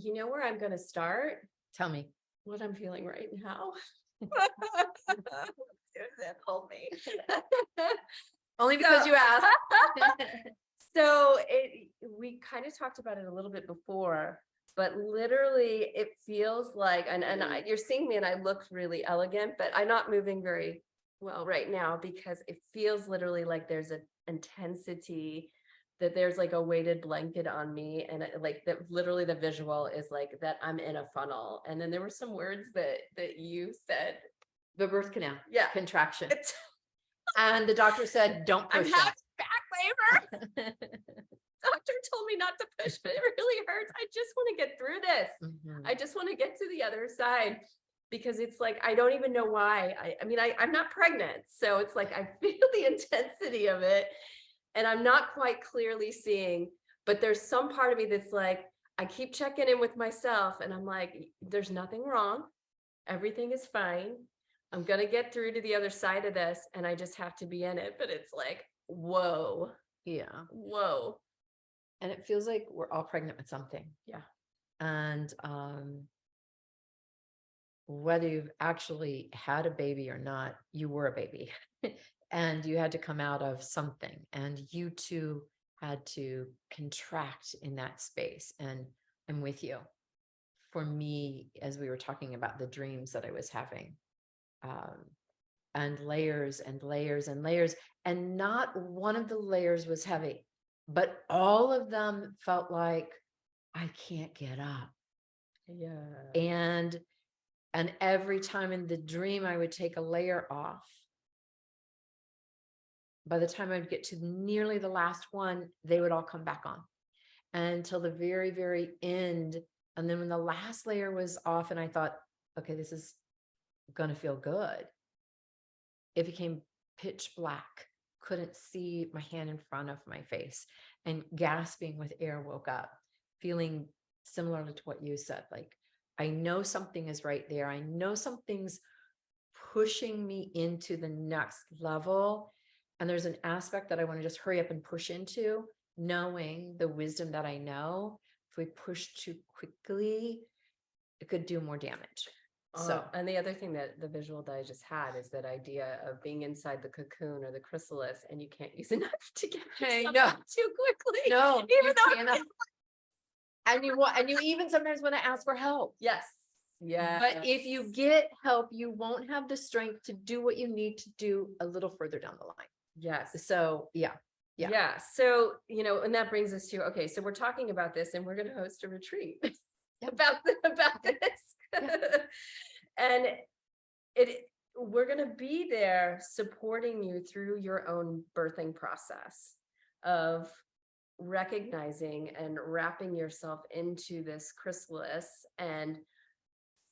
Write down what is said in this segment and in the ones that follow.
You know where I'm going to start? Tell me. What I'm feeling right now. Hold me. Only because you asked. So we kind of talked about it a little bit before, but literally it feels like, you're seeing me and I look really elegant, but I'm not moving very well right now because it feels literally like there's an intensity, that there's like a weighted blanket on me, and like that literally the visual is like that I'm in a funnel. And then there were some words that you said. The birth canal. Yeah. Contraction. And the doctor said, don't push I'm having back labor. Doctor told me not to push, but it really hurts. I just want to get through this. Mhm. I just want to get to the other side, because it's like, I don't even know why. I'm not pregnant. So it's like, I feel the intensity of it and I'm not quite clearly seeing, but there's some part of me that's like, I keep checking in with myself and I'm like, there's nothing wrong. Everything is fine. I'm going to get through to the other side of this and I just have to be in it. But it's like, whoa. Yeah. Whoa. And it feels like we're all pregnant with something. Yeah. And whether you've actually had a baby or not, you were a baby and you had to come out of something, and you too had to contract in that space. And I'm with you. For me, as we were talking about the dreams that I was having, and layers and layers and layers, and not one of the layers was heavy, but all of them felt like I can't get up. Yeah. And every time in the dream I would take a layer off, by the time I'd get to nearly the last one, they would all come back on until the very, very end. And then when the last layer was off and I thought, okay, this is going to feel good, it became pitch black. Couldn't see my hand in front of my face, and gasping with air, woke up feeling similarly to what you said. Like, I know something is right there. I know something's pushing me into the next level. And there's an aspect that I want to just hurry up and push into, knowing the wisdom that I know. If we push too quickly, it could do more damage. So, and the other thing that the visual that I just had is that idea of being inside the cocoon or the chrysalis, and you can't use a knife to get yourself out too quickly. No, even though and you even sometimes want to ask for help. Yes. Yeah. But if you get help, you won't have the strength to do what you need to do a little further down the line. Yes. So yeah. So, and that brings us to, okay, so we're talking about this and we're going to host a retreat about this. And we're going to be there supporting you through your own birthing process of recognizing and wrapping yourself into this chrysalis and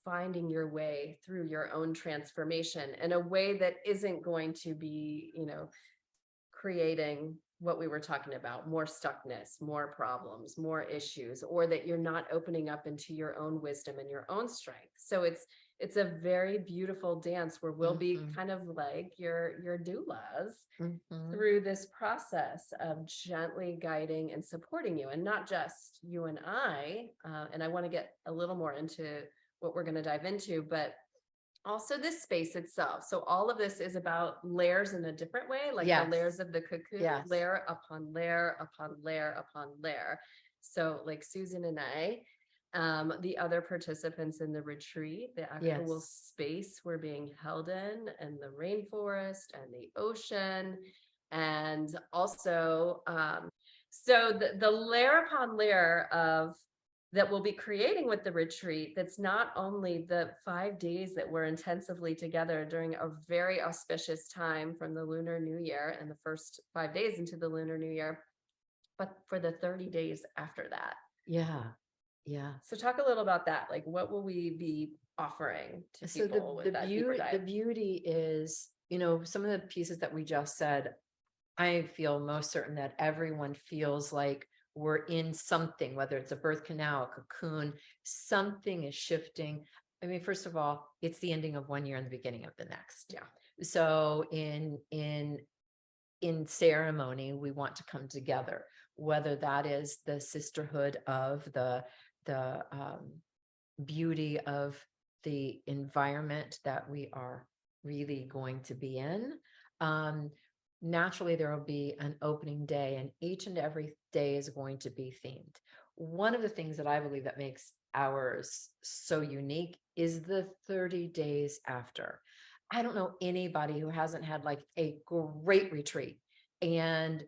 finding your way through your own transformation in a way that isn't going to be, creating what we were talking about, more stuckness, more problems, more issues, or that you're not opening up into your own wisdom and your own strength. So it's a very beautiful dance where we'll be kind of like your doulas through this process of gently guiding and supporting you, and not just you and I. And I want to get a little more into what we're going to dive into, but also this space itself. So all of this is about layers in a different way, like the layers of the cocoon, layer upon layer upon layer upon layer. So like Susan and I, the other participants in the retreat, the actual space we're being held in, and the rainforest and the ocean, and also so the layer upon layer of that we'll be creating with the retreat, that's not only the 5 days that we're intensively together during a very auspicious time from the Lunar New Year and the first 5 days into the Lunar New Year, but for the 30 days after that. Yeah. So talk a little about that. Like, what will we be offering to people with that deeper dive? The beauty is, some of the pieces that we just said, I feel most certain that everyone feels like we're in something, whether it's a birth canal, a cocoon, something is shifting. I mean, first of all, it's the ending of one year and the beginning of the next. Yeah. So in ceremony, we want to come together, whether that is the sisterhood of the beauty of the environment that we are really going to be in. Naturally, there will be an opening day, and each and every day is going to be themed. One of the things that I believe that makes ours so unique is the 30 days after. I don't know anybody who hasn't had like a great retreat and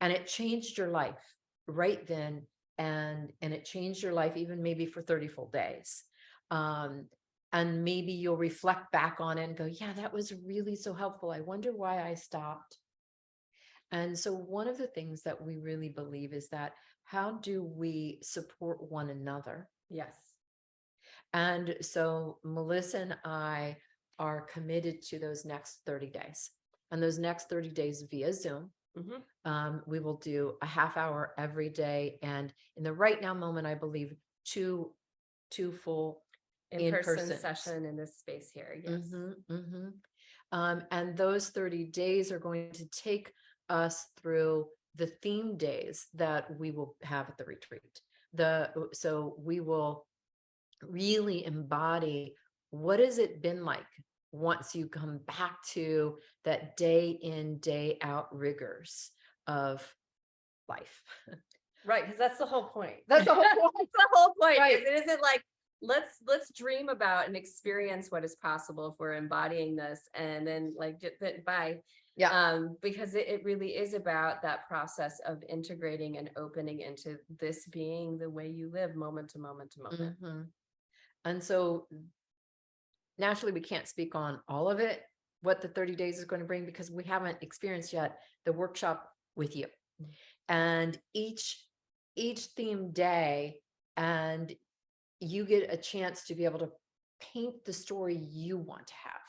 it changed your life right then, and it changed your life even maybe for 30 full days. And maybe you'll reflect back on it and go, yeah, that was really so helpful. I wonder why I stopped. And so one of the things that we really believe is that how do we support one another? Yes. And so Melissa and I are committed to those next 30 days. And those next 30 days via Zoom. We will do a half hour every day. And in the right now moment, I believe two full in-person session in this space here. Yes. And those 30 days are going to take us through the theme days that we will have at the retreat. So we will really embody what has it been like once you come back to that day in, day out rigors of life. Right. Because that's the whole point. That's the whole point. That's the whole point. Right. It isn't like, let's dream about and experience what is possible if we're embodying this, and then like bye. Yeah. Because it really is about that process of integrating and opening into this being the way you live moment to moment to moment. And so naturally we can't speak on all of it, what the 30 days is going to bring, because we haven't experienced yet the workshop with you. And each theme day, and you get a chance to be able to paint the story you want to have.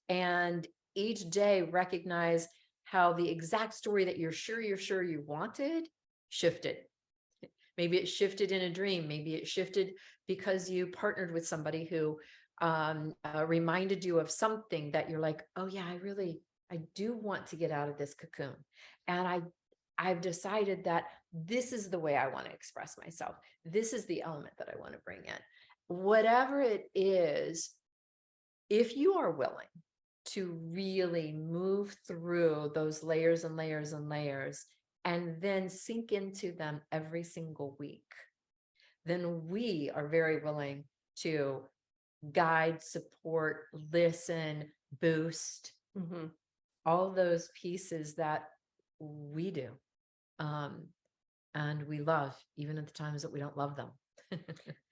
And each day recognize how the exact story that you're sure you wanted shifted. Maybe it shifted in a dream. Maybe it shifted because you partnered with somebody who reminded you of something that you're like, oh yeah, I do want to get out of this cocoon. And I've decided that this is the way I want to express myself. This is the element that I want to bring in. Whatever it is, if you are willing to really move through those layers and layers and layers, and then sink into them every single week, then we are very willing to guide, support, listen, boost, all those pieces that we do. And we love, even at the times that we don't love them.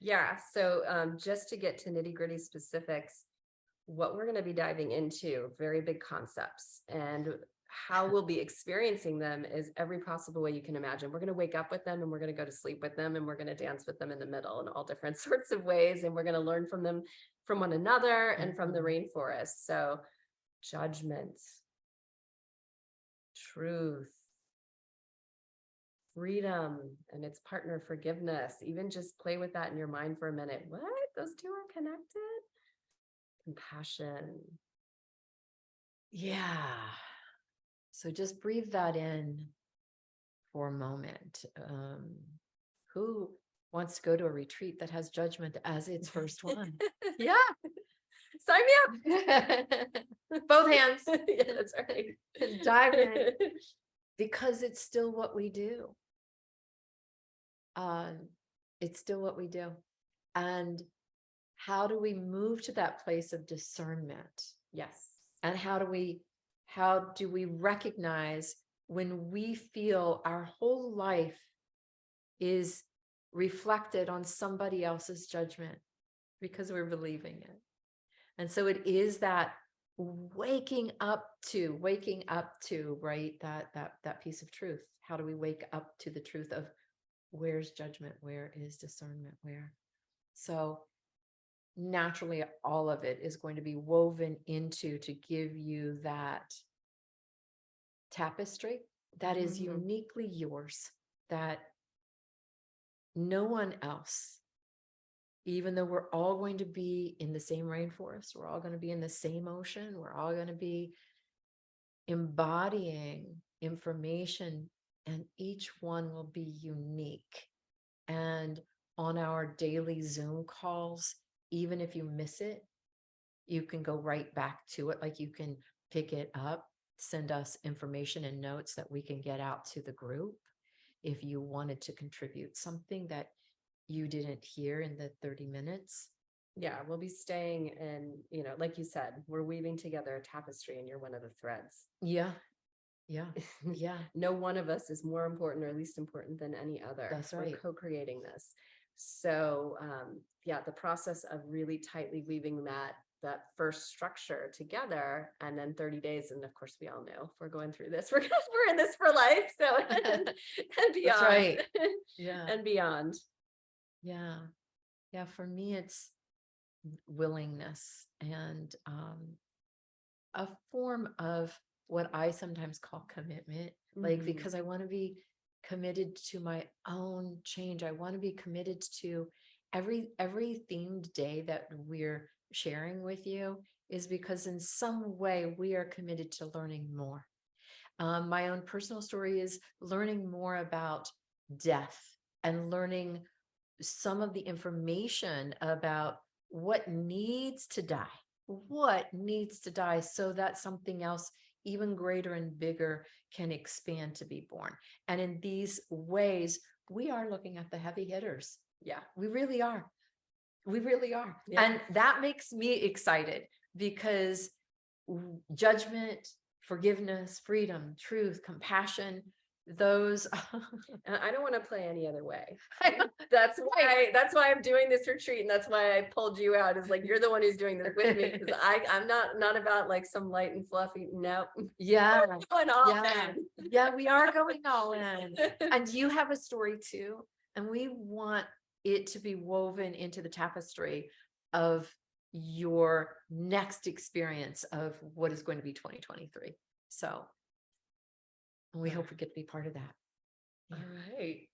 Yeah. So just to get to nitty-gritty specifics, what we're going to be diving into, very big concepts, and how we'll be experiencing them is every possible way you can imagine. We're going to wake up with them, and we're going to go to sleep with them, and we're going to dance with them in the middle in all different sorts of ways. And we're going to learn from them, from one another, and from the rainforest. So judgment, truth, freedom, and its partner, forgiveness. Even just play with that in your mind for a minute. What? Those two are connected? Compassion. Yeah. So just breathe that in for a moment. Who wants to go to a retreat that has judgment as its first one? Yeah. Sign me up. Both hands. Yeah, that's right. Just dive in. Because it's still what we do. It's still what we do. And how do we move to that place of discernment? Yes. And how do we recognize when we feel our whole life is reflected on somebody else's judgment because we're believing it? And so it is that waking up to, right, that piece of truth. How do we wake up to the truth of where's judgment? Where is discernment? Where? So naturally, all of it is going to be woven into to give you that tapestry that is uniquely yours, that no one else, even though we're all going to be in the same rainforest, we're all going to be in the same ocean, we're all going to be embodying information, and each one will be unique. And on our daily Zoom calls, even if you miss it, you can go right back to it. Like you can pick it up, send us information and notes that we can get out to the group. If you wanted to contribute something that you didn't hear in the 30 minutes. Yeah, we'll be staying in, like you said, we're weaving together a tapestry and you're one of the threads. Yeah. Yeah. Yeah. No one of us is more important or least important than any other. That's We're right. co-creating this. So yeah, the process of really tightly weaving that first structure together, and then 30 days. And of course, we all know if we're going through this, we're in this for life. So and beyond. That's right. Yeah. And beyond. Yeah. Yeah. For me, it's willingness and a form of what I sometimes call commitment, like, Mhm. because I want to be committed to my own change. I want to be committed to every themed day that we're sharing with you is because in some way we are committed to learning more. My own personal story is learning more about death and learning some of the information about what needs to die so that something else even greater and bigger can expand to be born. And in these ways, we are looking at the heavy hitters. Yeah, we really are. We really are. Yeah. And that makes me excited because judgment, forgiveness, freedom, truth, compassion, those and I don't want to play any other way. I- That's why I'm doing this retreat, and that's why I pulled you out. Is like you're the one who's doing this with me, because I'm not about like some light and fluffy. Nope. yeah. We're going all Yeah. in. Yeah, we are going all in. And you have a story too. And we want it to be woven into the tapestry of your next experience of what is going to be 2023. So we hope we get to be part of that. All right.